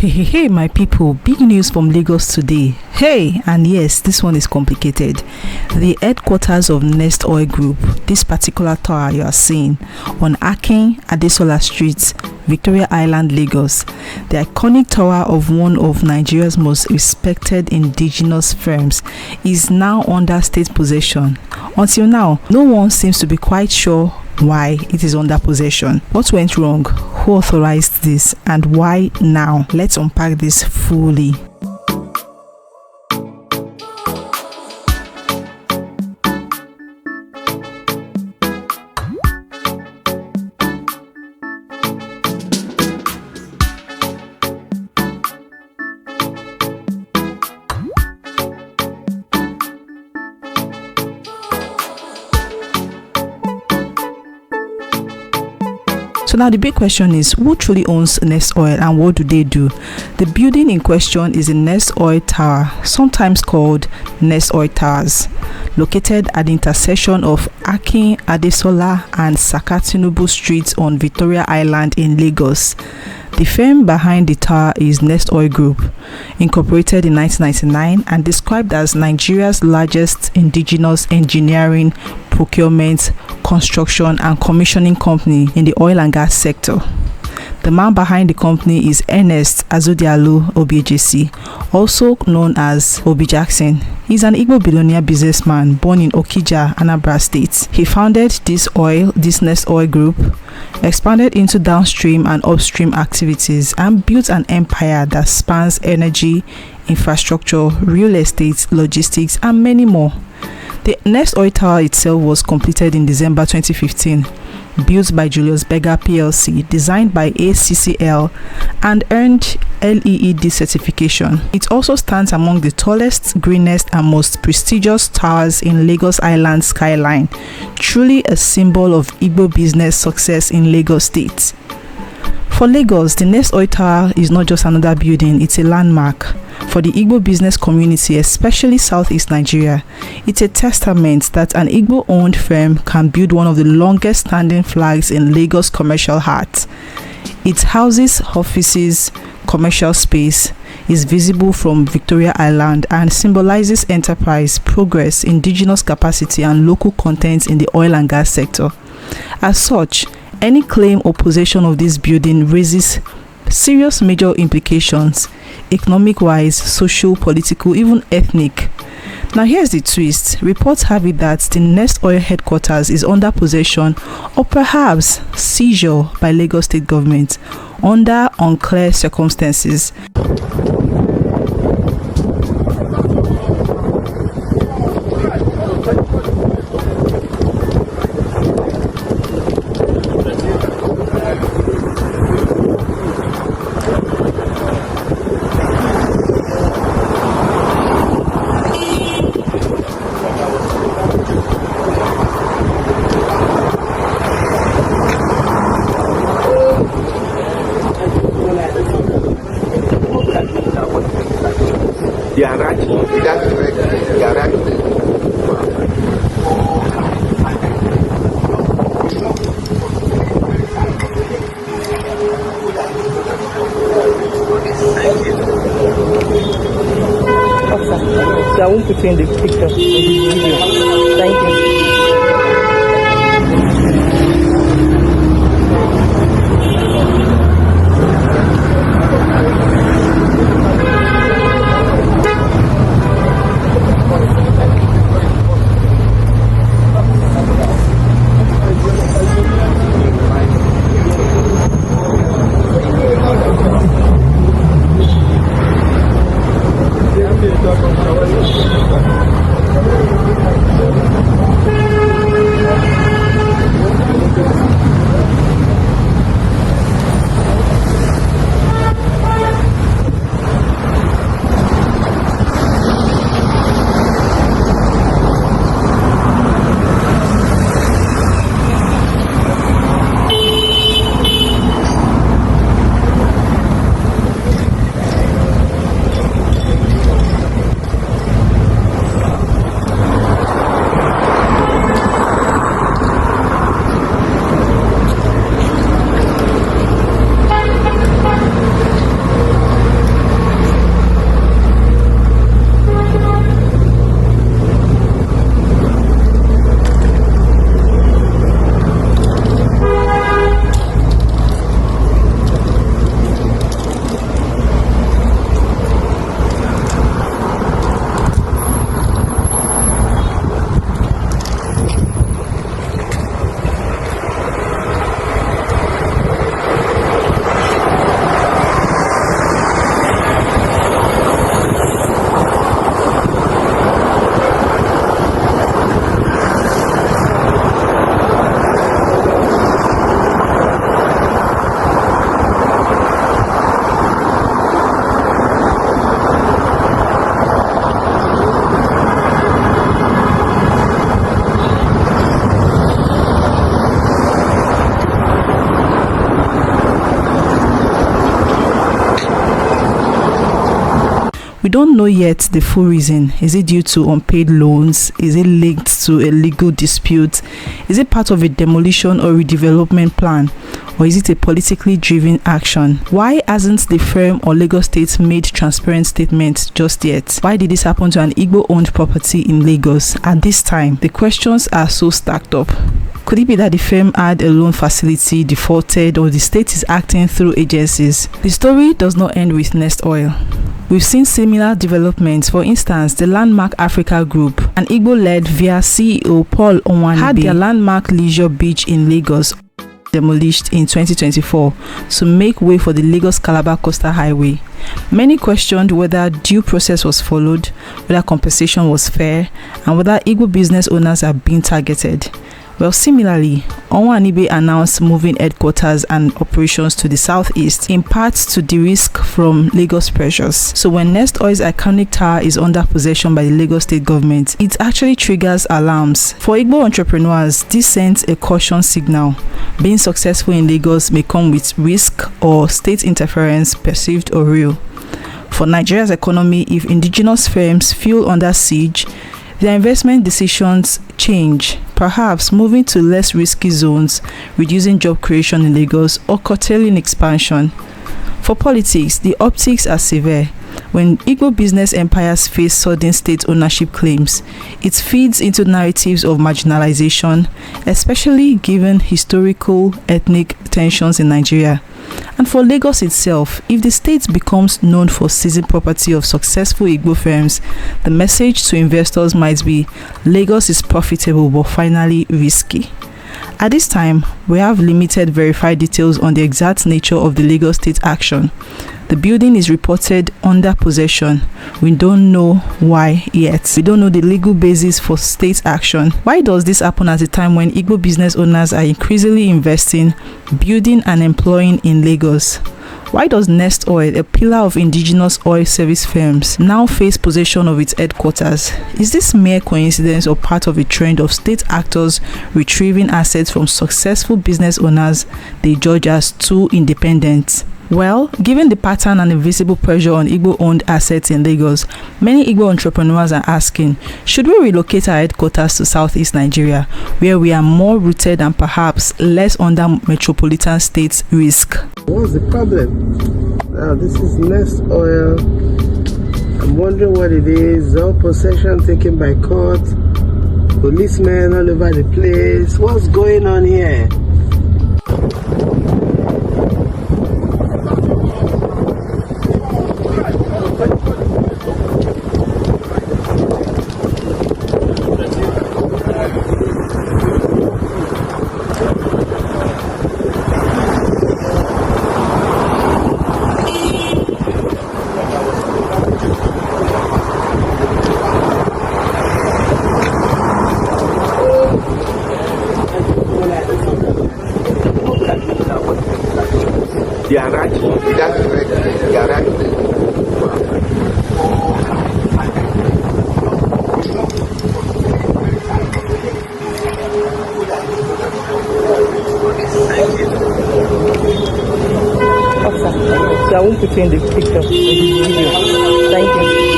Hey, my people, big news from Lagos today. Hey, and yes, this one is complicated. The headquarters of Nestoil Group, this particular tower you are seeing on Akin Adesola Street, Victoria Island, Lagos, the iconic tower of one of Nigeria's most respected indigenous firms, is now under state possession. Until now, no one seems to be quite sure why it is under possession. What went wrong? Who authorized this? And why now? Let's unpack this fully. So now the big question is, who truly owns Nestoil and what do they do? The building in question is the Nestoil Tower, sometimes called Nestoil Towers, located at the intersection of Akin Adesola and Saka Tinubu Streets on Victoria Island in Lagos. The firm behind the tower is Nestoil Group, incorporated in 1999 and described as Nigeria's largest indigenous engineering, procurement, construction and commissioning company in the oil and gas sector. The man behind the company is Ernest Obiejesi, also known as Obi Jackson. He's an Igbo-billionaire businessman born in Okija, Anambra State. He founded this Nestoil Group, expanded into downstream and upstream activities, and built an empire that spans energy, infrastructure, real estate, logistics, and many more. The Nestoil Tower itself was completed in December 2015, built by Julius Berger PLC, designed by ACCL, and earned LEED certification. It also stands among the tallest, greenest, and most prestigious towers in Lagos Island skyline, truly a symbol of Igbo business success in Lagos State. For Lagos, the Nestoil Tower is not just another building, it's a landmark. For the Igbo business community, especially Southeast Nigeria, it's a testament that an Igbo-owned firm can build one of the longest standing flags in Lagos commercial heart. It houses offices, commercial space, is visible from Victoria Island, and symbolizes enterprise, progress, indigenous capacity, and local content in the oil and gas sector. As such, any claim or possession of this building raises serious major implications, economic-wise, social, political, even ethnic. Now here's the twist. Reports have it that the Nestoil headquarters is under possession or perhaps seizure by Lagos State government under unclear circumstances. So I won't put in the picture of the video. Thank you. We don't know yet the full reason. Is it due to unpaid loans? Is it linked to a legal dispute? Is it part of a demolition or redevelopment plan? Or is it a politically driven action? Why hasn't the firm or Lagos State made transparent statements just yet? Why did this happen to an Igbo-owned property in Lagos at this time? The questions are so stacked up. Could it be that the firm had a loan facility, defaulted, or the state is acting through agencies? The story does not end with Nestoil. We've seen similar developments. For instance, the Landmark Africa Group, an Igbo-led via CEO Paul Onwuanibe, had their Landmark Leisure Beach in Lagos demolished in 2024 to make way for the Lagos-Calabar Coastal Highway. Many questioned whether due process was followed, whether compensation was fair, and whether Igbo business owners are being targeted. Well, similarly, Onwuanibe announced moving headquarters and operations to the southeast, in part to de-risk from Lagos pressures. So when Nestoil's iconic tower is under possession by the Lagos state government, it actually triggers alarms. For Igbo entrepreneurs, this sends a caution signal. Being successful in Lagos may come with risk or state interference, perceived or real. For Nigeria's economy, if indigenous firms feel under siege, their investment decisions change, perhaps moving to less risky zones, reducing job creation in Lagos, or curtailing expansion. For politics, the optics are severe. When Igbo business empires face sudden state ownership claims, it feeds into narratives of marginalization, especially given historical ethnic tensions in Nigeria. And for Lagos itself, if the state becomes known for seizing property of successful Igbo firms, the message to investors might be Lagos is profitable but finally risky. At this time, we have limited verified details on the exact nature of the Lagos state action. The building is reported under possession. We don't know why yet. We don't know the legal basis for state action. Why does this happen at a time when Igbo business owners are increasingly investing, building and employing in Lagos? Why does Nestoil, a pillar of indigenous oil service firms, now face possession of its headquarters? Is this mere coincidence or part of a trend of state actors retrieving assets from successful business owners they judge as too independent? Well, given the pattern and invisible pressure on Igbo-owned assets in Lagos, many Igbo entrepreneurs are asking, should we relocate our headquarters to southeast Nigeria, where we are more rooted and perhaps less under metropolitan state risk? What's the problem? Now, this is Nestoil. I'm wondering what it is. All possession taken by court, policemen all over the place. What's going on here? Garage, that's correct. Garage. So I won't put you in the picture, in the video. Thank you.